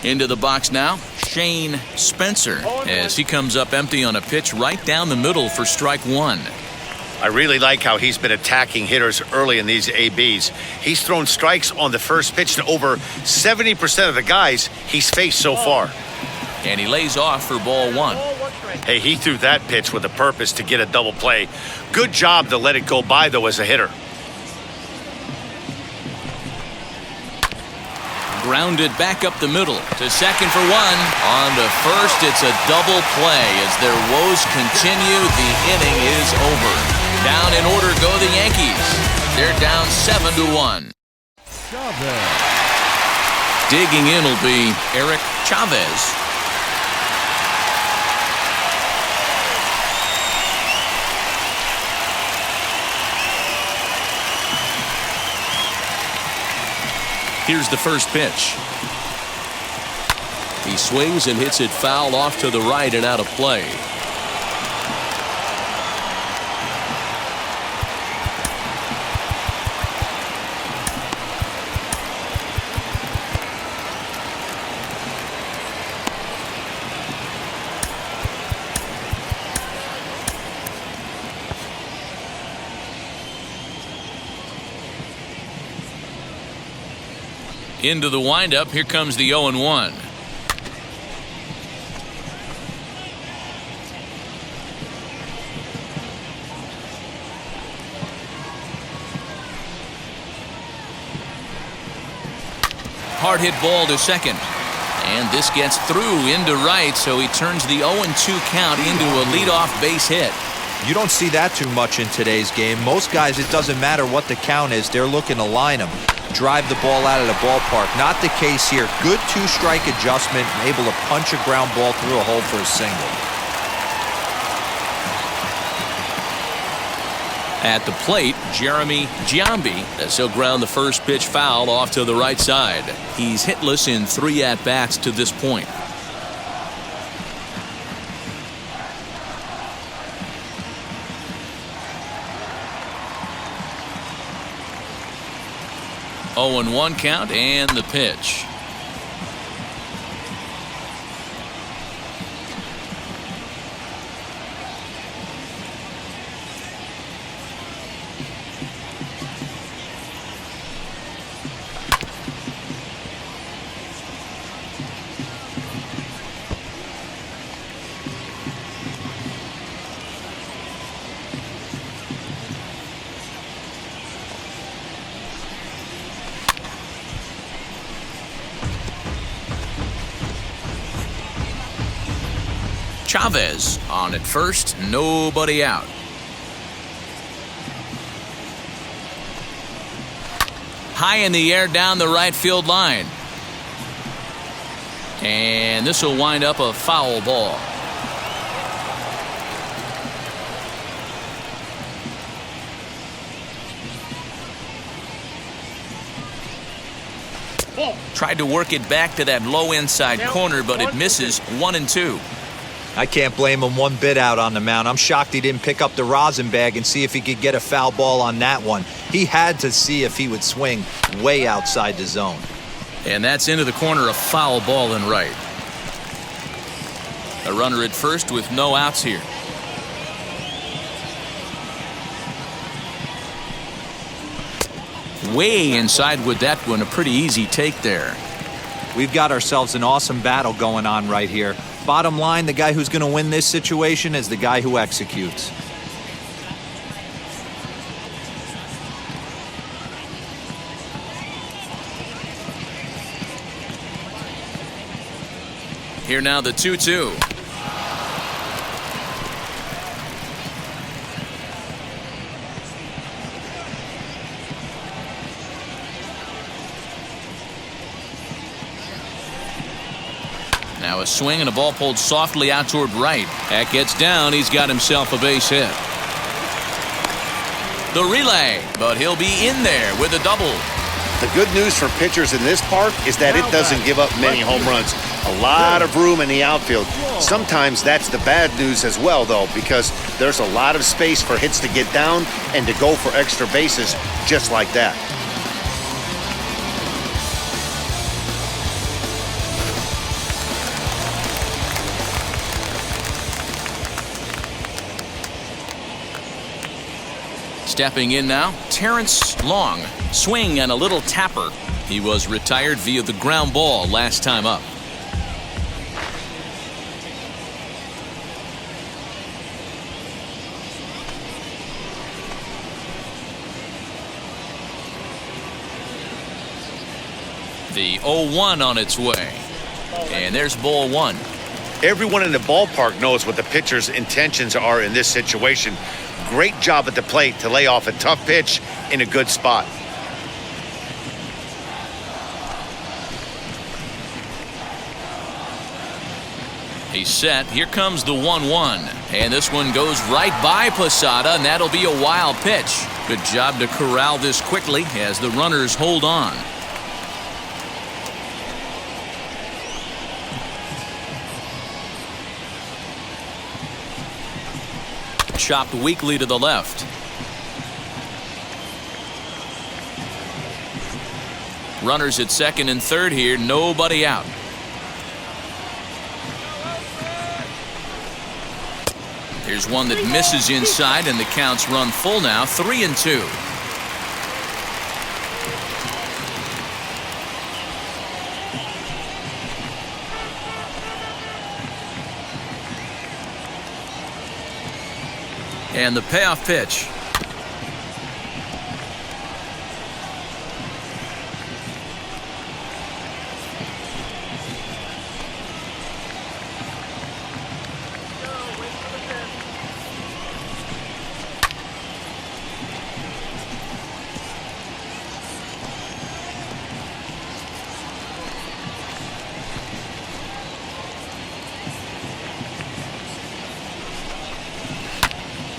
Into the box now, Shane Spencer, as he comes up empty on a pitch right down the middle for strike 1. I really like how he's been attacking hitters early in these ABs. He's thrown strikes on the first pitch to over 70% of the guys he's faced so far. And he lays off for ball 1. Hey, he threw that pitch with a purpose to get a double play. Good job to let it go by, though, as a hitter. Grounded back up the middle to second for 1. On to first, it's a double play as their woes continue. The inning is over. Down in order go the Yankees. They're down 7-1. Digging in will be Eric Chavez. Here's the first pitch. He swings and hits it foul off to the right and out of play. Into the windup. Here comes the 0-1. Hard hit ball to second. And this gets through into right, so he turns the 0-2 count into a leadoff base hit. You don't see that too much in today's game. Most guys, it doesn't matter what the count is. They're looking to line them, drive the ball out of the ballpark. Not the case here. Good 2-strike adjustment, able to punch a ground ball through a hole for a single. At the plate, Jeremy Giambi, as he'll ground the first pitch foul off to the right side. He's hitless in 3 at-bats to this point. Oh, 0-1 count and the pitch. Chavez on at first, nobody out. High in the air down the right field line. And this will wind up a foul ball. Tried to work it back to that low inside corner, but it misses. 1-2. I can't blame him one bit out on the mound. I'm shocked he didn't pick up the rosin bag and see if he could get a foul ball on that one. He had to see if he would swing way outside the zone. And that's into the corner, a foul ball and right. A runner at first with no outs here. Way inside with that one, a pretty easy take there. We've got ourselves an awesome battle going on right here. Bottom line, the guy who's going to win this situation is the guy who executes. Here now the 2-2. Now a swing and a ball pulled softly out toward right. That gets down. He's got himself a base hit. The relay, but he'll be in there with a double. The good news for pitchers in this park is that it doesn't give up many home runs. A lot of room in the outfield. Sometimes that's the bad news as well, though, because there's a lot of space for hits to get down and to go for extra bases just like that. Stepping in now, Terrence Long. Swing and a little tapper. He was retired via the ground ball last time up. The 0-1 on its way. And there's ball one. Everyone in the ballpark knows what the pitcher's intentions are in this situation. Great job at the plate to lay off a tough pitch in a good spot. He's set. Here comes the 1-1. And this one goes right by Posada, and that'll be a wild pitch. Good job to corral this quickly as the runners hold on. Chopped weakly to the left. Runners at second and third here, nobody out. Here's one that misses inside, and the counts run full now, 3-2. And the payoff pitch.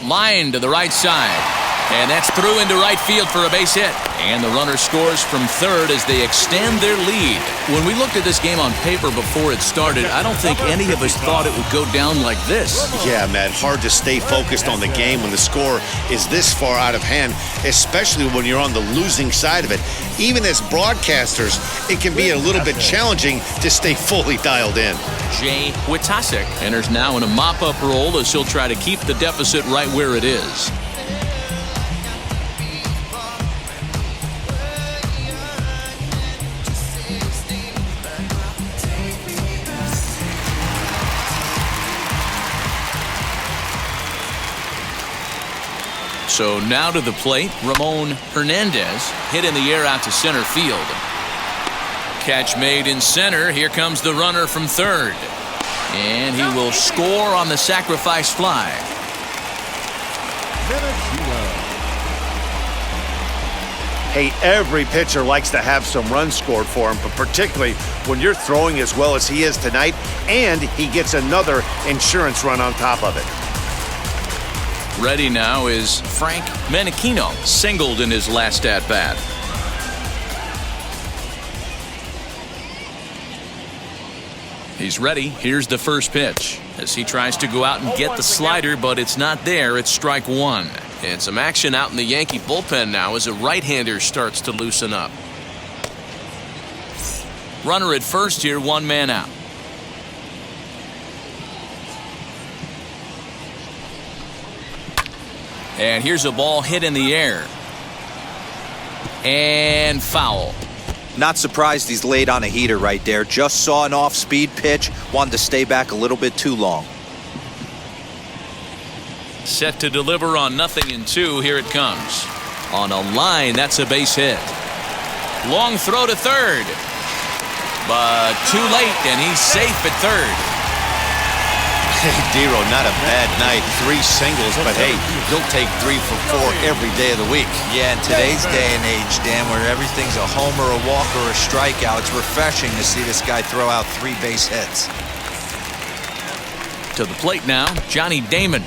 Line to the right side. And that's through into right field for a base hit. And the runner scores from third as they extend their lead. When we looked at this game on paper before it started, I don't think any of us thought it would go down like this. Yeah, man, hard to stay focused on the game when the score is this far out of hand, especially when you're on the losing side of it. Even as broadcasters, it can be a little bit challenging to stay fully dialed in. Jay Witasek enters now in a mop-up role as he'll try to keep the deficit right where it is. So now to the plate, Ramon Hernandez hit in the air out to center field. Catch made in center. Here comes the runner from third. And he will score on the sacrifice fly. Hey, every pitcher likes to have some runs scored for him, but particularly when you're throwing as well as he is tonight, and he gets another insurance run on top of it. Ready now is Frank Menechino, singled in his last at-bat. He's ready. Here's the first pitch as he tries to go out and get the slider, but it's not there. It's strike one. And some action out in the Yankee bullpen now as a right-hander starts to loosen up. Runner at first here, one man out. And here's a ball hit in the air. And foul. Not surprised he's laid on a heater right there. Just saw an off-speed pitch. Wanted to stay back a little bit too long. Set to deliver on 0-2. Here it comes. On a line, that's a base hit. Long throw to third. But too late, and he's safe at third. Hey, Dero, not a bad night. 3 singles, but hey, he'll take 3 for 4 every day of the week. Yeah, in today's day and age, Dan, where everything's a homer, a walk, or a strikeout, it's refreshing to see this guy throw out 3 base hits. To the plate now, Johnny Damon.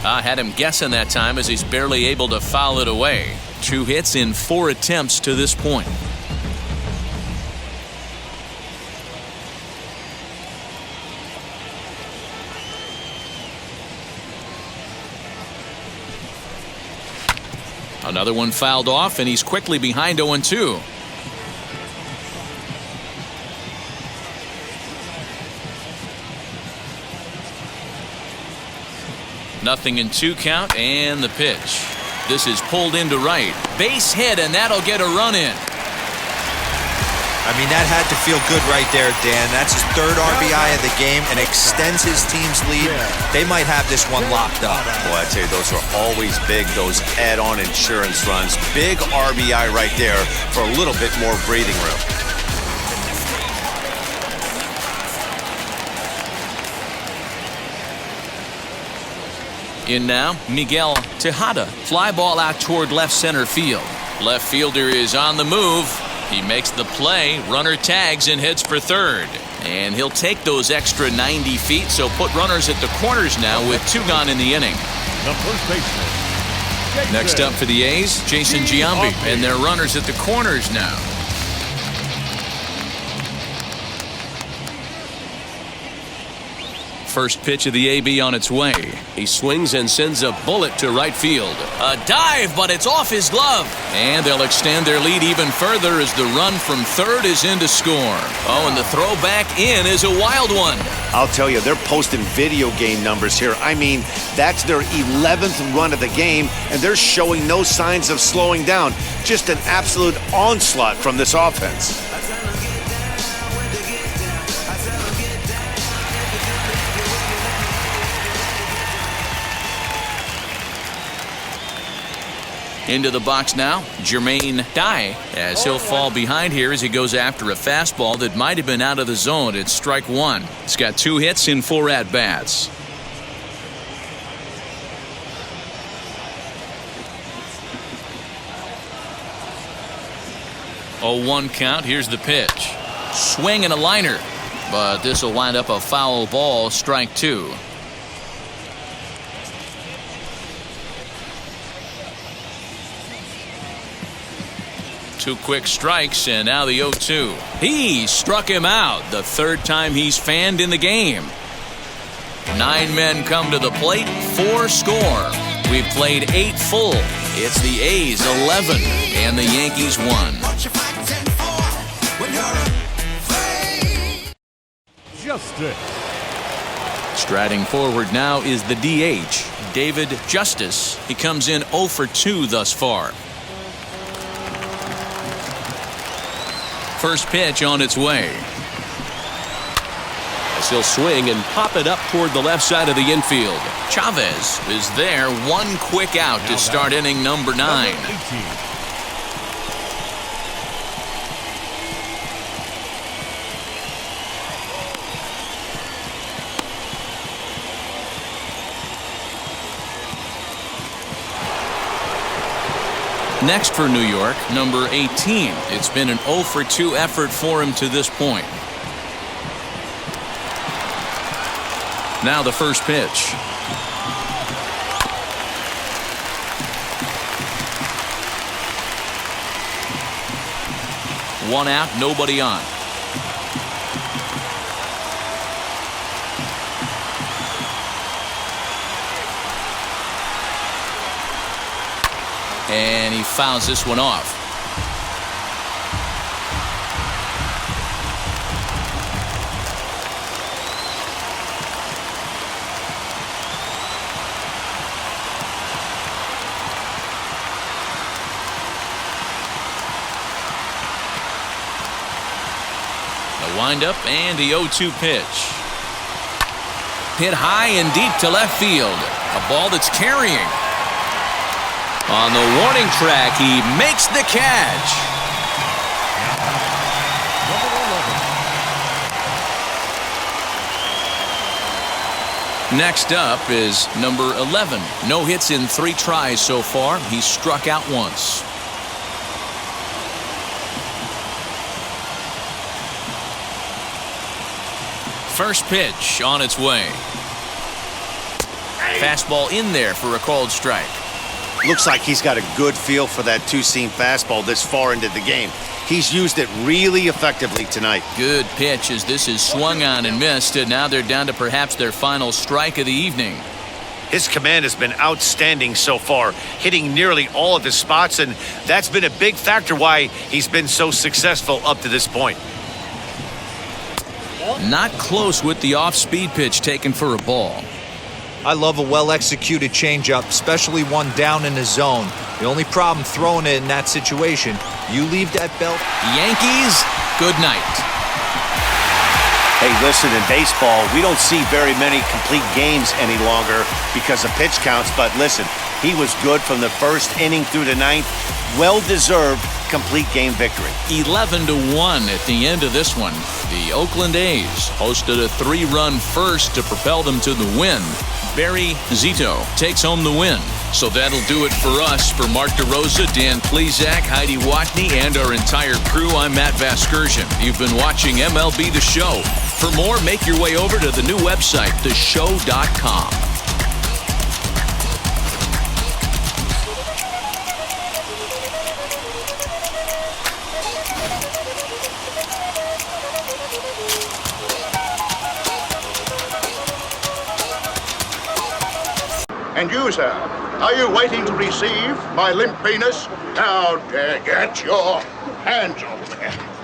I had him guessing that time as he's barely able to foul it away. 2 hits in 4 attempts to this point. Another one fouled off, and he's quickly behind 0-2. Nothing in 2 count, and the pitch. This is pulled into right. Base hit, and that'll get a run in. I mean, that had to feel good right there, Dan. That's his 3rd RBI of the game and extends his team's lead. They might have this one locked up. Boy, I tell you, those are always big, those add-on insurance runs. Big RBI right there for a little bit more breathing room. In now, Miguel Tejada. Fly ball out toward left center field. Left fielder is on the move. He makes the play, runner tags and heads for third. And he'll take those extra 90 feet, so put runners at the corners now with 2 gone in the inning. The first baseman. Next up for the A's, Jason Giambi, and their runners at the corners now. First pitch of the AB on its way. He swings and sends a bullet to right field. A dive, but it's off his glove. And they'll extend their lead even further as the run from third is in to score. Oh, and the throw back in is a wild one. I'll tell you, they're posting video game numbers here. I mean, that's their 11th run of the game, and they're showing no signs of slowing down. Just an absolute onslaught from this offense. Into the box now, Jermaine Dye, as he'll fall behind here as he goes after a fastball that might have been out of the zone. It's strike one. He's got 2 hits in 4 at-bats. Oh, 1 count. Here's the pitch. Swing and a liner, but this will wind up a foul ball, strike 2. Two quick strikes, and now the 0-2. He struck him out, the 3rd time he's fanned in the game. 9 men come to the plate, 4 score. We've played 8 full. It's the A's 11 and the Yankees 1. Justice. Striding forward now is the DH, David Justice. He comes in 0 for 2 thus far. First pitch on its way. As he'll swing and pop it up toward the left side of the infield. Chavez is there, 1 quick out to start inning number 9. Next for New York, number 18. It's been an 0 for 2 effort for him to this point. Now the first pitch. One out, nobody on. And he fouls this one off. The windup and the 0-2 pitch. Hit high and deep to left field. A ball that's carrying. On the warning track, he makes the catch. Next up is number 11. No hits in 3 tries so far. He's struck out once. First pitch on its way. Fastball in there for a called strike. Looks like he's got a good feel for that two-seam fastball this far into the game. He's used it really effectively tonight. Good pitch as this is swung on and missed, and now they're down to perhaps their final strike of the evening. His command has been outstanding so far, hitting nearly all of his spots, and that's been a big factor why he's been so successful up to this point. Not close with the off-speed pitch taken for a ball. I love a well-executed changeup, especially one down in the zone. The only problem throwing it in that situation, you leave that belt. Yankees, good night. Hey, listen, in baseball, we don't see very many complete games any longer because of pitch counts, but listen, he was good from the first inning through the 9th. Well-deserved complete game victory. 11-1 at the end of this one. The Oakland A's hosted a 3-run first to propel them to the win. Barry Zito takes home the win. So that'll do it for us. For Mark DeRosa, Dan Plezak, Heidi Watney, and our entire crew, I'm Matt Vasgersian. You've been watching MLB The Show. For more, make your way over to the new website, theshow.com. And you, sir, are you waiting to receive my limp penis? Now, get your hands off me.